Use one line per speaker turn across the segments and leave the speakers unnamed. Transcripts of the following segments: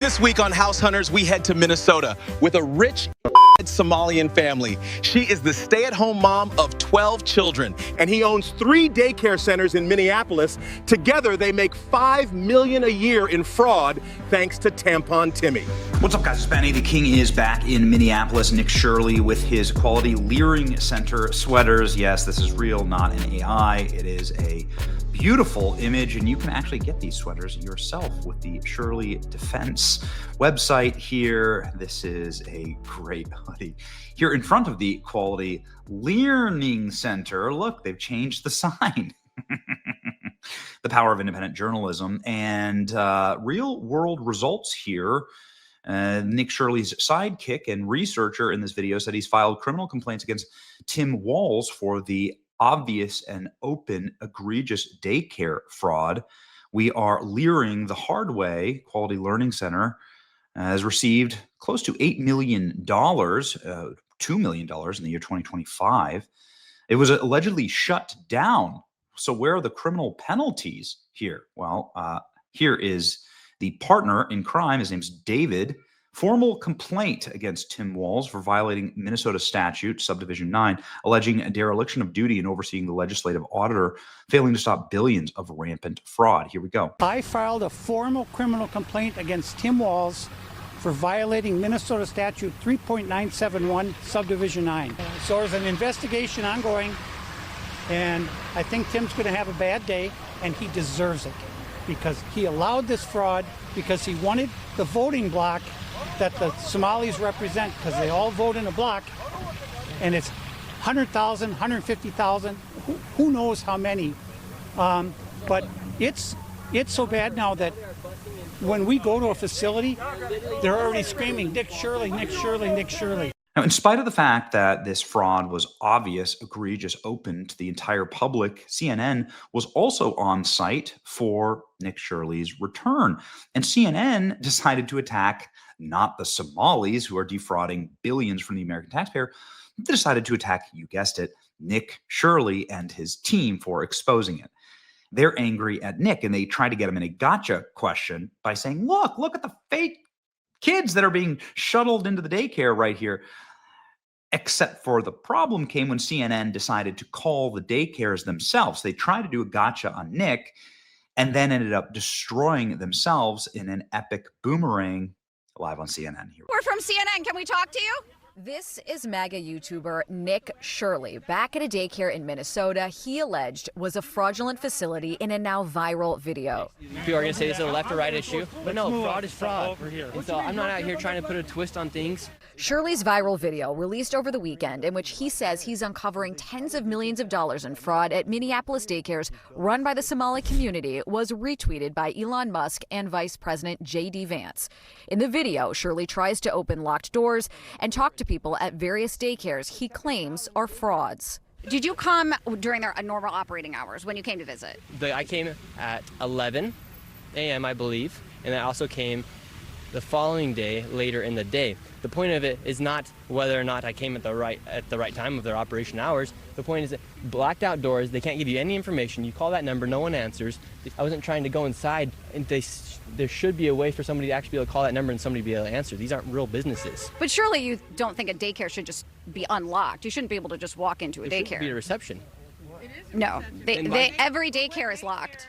This week on House Hunters, we head to Minnesota with a rich Somalian family. She is the stay-at-home mom of 12 children, and he owns 3 daycare centers in Minneapolis. Together, they make $5 million a year in fraud, thanks to Tampon Timmy.
What's up, guys? It's Benny. The King is back in Minneapolis. Nick Shirley with his Quality Leering Center sweaters. Yes, this is real, not an AI. It is a beautiful image, and you can actually get these sweaters yourself with the Shirley Defense website here. This is a great hoodie. Here in front of the Quality Learning Center, look, they've changed the sign. The power of independent journalism and real world results here. Nick Shirley's sidekick and researcher in this video said he's filed criminal complaints against Tim Walz for the obvious and open egregious daycare fraud. We are leering the hard way. Quality Learning Center has received close to $8 million, $2 million in the year 2025. It was allegedly shut down. So where are the criminal penalties here? Well, here is the partner in crime. His name's David. Formal complaint against Tim Walz for violating Minnesota statute, subdivision 9, alleging a dereliction of duty in overseeing the legislative auditor, failing to stop billions of rampant fraud. Here we go.
I filed a formal criminal complaint against Tim Walz for violating Minnesota statute 3.971, subdivision 9. So there's an investigation ongoing, and I think Tim's going to have a bad day, and he deserves it because he allowed this fraud, because he wanted the voting block that the Somalis represent, because they all vote in a block, and it's 100,000, 150,000, who knows how many. But it's so bad now that when we go to a facility, they're already screaming, Nick Shirley, Nick Shirley, Nick Shirley.
Now, in spite of the fact that this fraud was obvious, egregious, open to the entire public, CNN was also on site for Nick Shirley's return. And CNN decided to attack not the Somalis, who are defrauding billions from the American taxpayer. They decided to attack, you guessed it, Nick Shirley and his team for exposing it. They're angry at Nick, and they try to get him in a gotcha question by saying, look at the fake kids that are being shuttled into the daycare right here. Except for the problem came when CNN decided to call the daycares themselves. They tried to do a gotcha on Nick and then ended up destroying themselves in an epic boomerang. Live on CNN here.
We're from CNN. Can we talk to you?
This is MAGA YouTuber Nick Shirley. Back at a daycare in Minnesota, he alleged was a fraudulent facility in a now viral video.
People are going to say this is a left or right issue, but no, fraud is fraud. And so I'm not out here trying to put a twist on things.
Shirley's viral video, released over the weekend, in which he says he's uncovering tens of millions of dollars in fraud at Minneapolis daycares run by the Somali community, was retweeted by Elon Musk and Vice President J.D. Vance. In the video, Shirley tries to open locked doors and talk to people at various daycares he claims are frauds.
Did you come during their normal operating hours when you came to visit?
I came at 11 a.m., I believe, and I also came the following day later in the day. The point of it is not whether or not I came at the right time of their operation hours. The point is that blacked out doors, they can't give you any information. You call that number, no one answers. I wasn't trying to go inside, and there should be a way for somebody to actually be able to call that number and somebody be able to answer. These aren't real businesses.
But surely you don't think a daycare should just be unlocked. You shouldn't be able to just walk into a daycare.
There should be a reception.
No, every daycare is locked.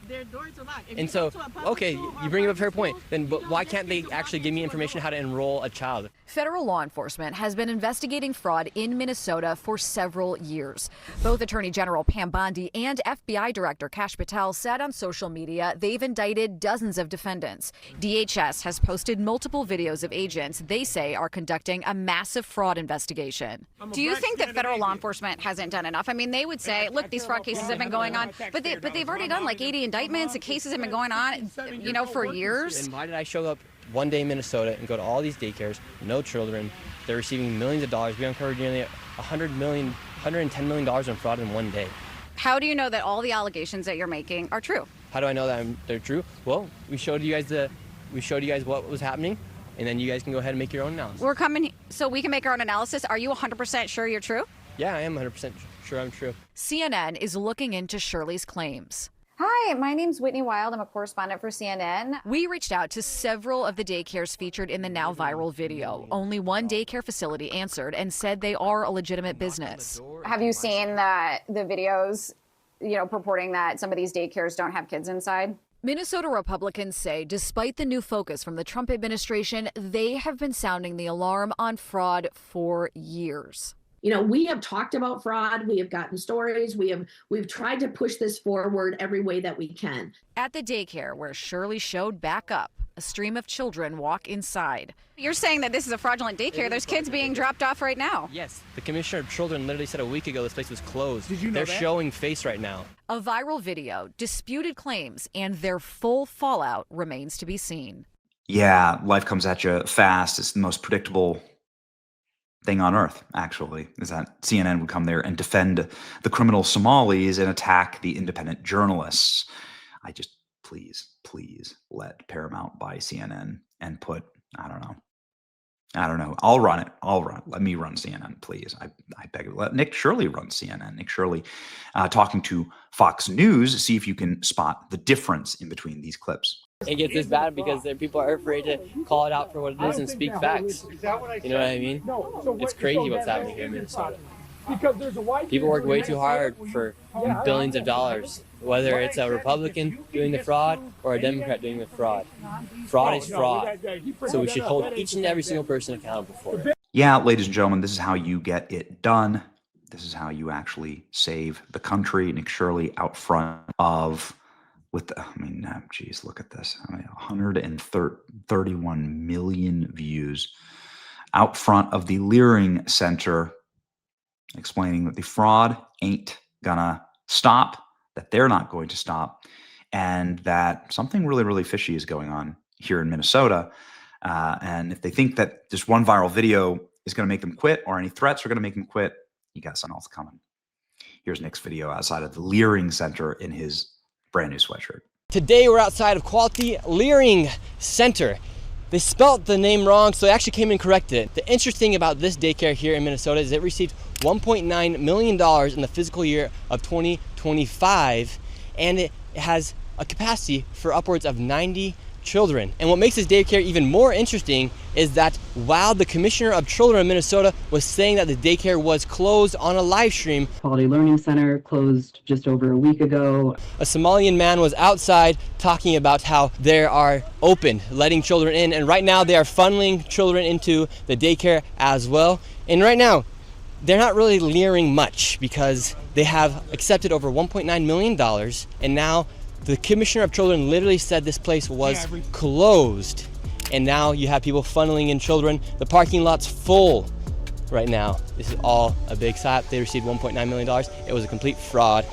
Their doors are locked.
And so, okay, you bring up a fair point. Then but why can't they actually give me information how to enroll a child?
Federal law enforcement has been investigating fraud in Minnesota for several years. Both Attorney General Pam Bondi and FBI Director Kash Patel said on social media they've indicted dozens of defendants. DHS has posted multiple videos of agents they say are conducting a massive fraud investigation.
Do you think that federal law enforcement hasn't done enough? I mean, they would say, look, these fraud cases have been going on, but they've already done like 80 indictments. The cases have been going on, for years.
And why did I show up one day in Minnesota and go to all these daycares, no children, they're receiving millions of dollars. We uncovered nearly $110 million in fraud in one day.
How do you know that all the allegations that you're making are true?
How do I know that they're true? Well, we showed you guys what was happening, and then you guys can go ahead and make your own analysis.
We're coming so we can make our own analysis. Are you 100% sure you're true?
Yeah, I am 100% sure I'm true.
CNN is looking into Shirley's claims.
Hi, my name's Whitney Wild. I'm a correspondent for CNN.
We reached out to several of the daycares featured in the now viral video. Only one daycare facility answered and said they are a legitimate business.
Have you seen the videos, purporting that some of these daycares don't have kids inside?
Minnesota Republicans say despite the new focus from the Trump administration, they have been sounding the alarm on fraud for years.
We have talked about fraud. We have gotten stories. We've tried to push this forward every way that we can.
At the daycare where Shirley showed back up, a stream of children walk inside.
You're saying that this is a fraudulent daycare. There's kids being dropped off right now.
Yes, the Commissioner of Children literally said a week ago this place was closed. Did you know They're
that?
showing face right now.
A viral video, disputed claims, and their full fallout remains to be seen.
Yeah, life comes at you fast. It's the most predictable thing on earth, actually, is that CNN would come there and defend the criminal Somalis and attack the independent journalists. I just, please let Paramount buy CNN and put, I don't know. I'll run it. Let me run CNN, please. I beg you. Let Nick Shirley run CNN. Nick Shirley talking to Fox News. See if you can spot the difference in between these clips.
It gets this bad because people are afraid to call it out for what it is and speak facts. You know what I mean? It's crazy what's happening here in Minnesota. People work way too hard for billions of dollars, whether it's a Republican doing the fraud or a Democrat doing the fraud. Fraud is fraud. So we should hold each and every single person accountable for it.
Yeah, ladies and gentlemen, this is how you get it done. This is how you actually save the country. Nick Shirley out front of, geez, look at this. 131 million views out front of the Leering Center, explaining that the fraud ain't gonna stop, that they're not going to stop, and that something really, really fishy is going on here in Minnesota. And if they think that just one viral video is going to make them quit, or any threats are going to make them quit, you got something else coming. Here's Nick's video outside of the Leering Center in his brand new sweatshirt.
Today we're outside of Quality Leering Center. They spelt the name wrong, so they actually came and corrected it. The interesting about this daycare here in Minnesota is it received $1.9 million in the fiscal year of 2025, and it has a capacity for upwards of 90 children. And what makes this daycare even more interesting is that while the Commissioner of Children of Minnesota was saying that the daycare was closed on a live stream,
Quality Learning Center closed just over a week ago.
a Somalian man was outside talking about how they are open, letting children in, and right now they are funneling children into the daycare as well. And right now, they're not really leering much because they have accepted over $1.9 million, and now the Commissioner of Children literally said this place was closed, and now you have people funneling in children. The parking lot's full right now. This is all a big setup. They received $1.9 million. It was a complete fraud.